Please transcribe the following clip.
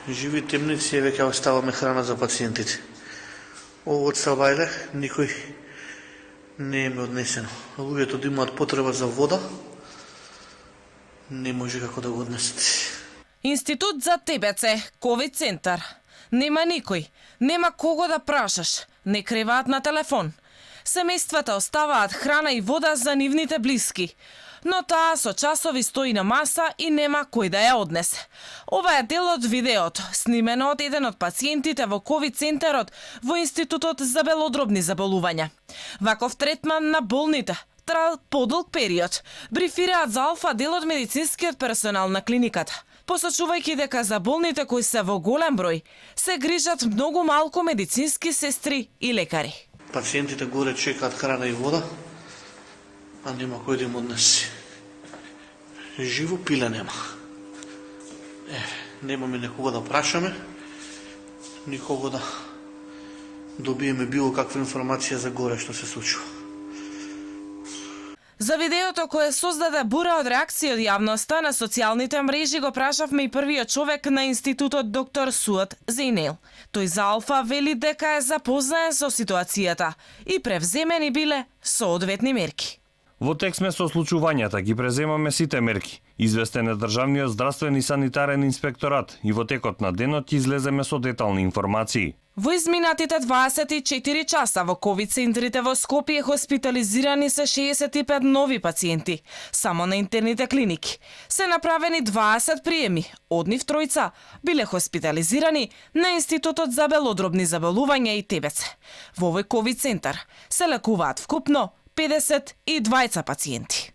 Живи темници, веќе оставаме храна за пациентите. Ово од Сабајле никој не им е однесено. Луѓето да имаат потреба за вода, не може како да го однесете. Институт за ТБЦ, ковид центар. Нема никој, нема кого да прашаш, не креваат на телефон. Семејствата оставаат храна и вода за нивните блиски, но таа со часови стои на маса и нема кој да ја однесе. Ова е дел од видеото, снимено од еден од пациентите во ковид центарот во Институтот за белодробни заболувања. Ваков третман на болните траел подолг период, брифираат за Алфа дел од медицинскиот персонал на клиниката, посочувајќи дека за болните кои се во голем број се грижат многу малку медицински сестри и лекари. Пациентите горе чекаат храна и вода, а нема кој да им однесе. Живо пиле нема. Немаме некога да прашаме, никого да добиеме било каква информација за горе што се случува. За видеото кое создаде бура од реакција од јавноста на социјалните мрежи го прашавме и првиот човек на институтот доктор Суат Зейнел. Тој за Алфа вели дека е запознаен со ситуацијата и превземени биле соодветни мерки. Во тек сме со случувањата, ги преземаме сите мерки. Известен е Државниот здравствен и санитарен инспекторат и во текот на денот излеземе со детални информации. Во изминатите 24 часа во ковид центрите во Скопје хоспитализирани се 65 нови пациенти. Само на интерните клиники се направени 20 приеми, од нив тројца биле хоспитализирани на Институтот за белодробни заболувања и ТБЦ. Во овој ковид центар се лекуваат вкупно 52 пациенти.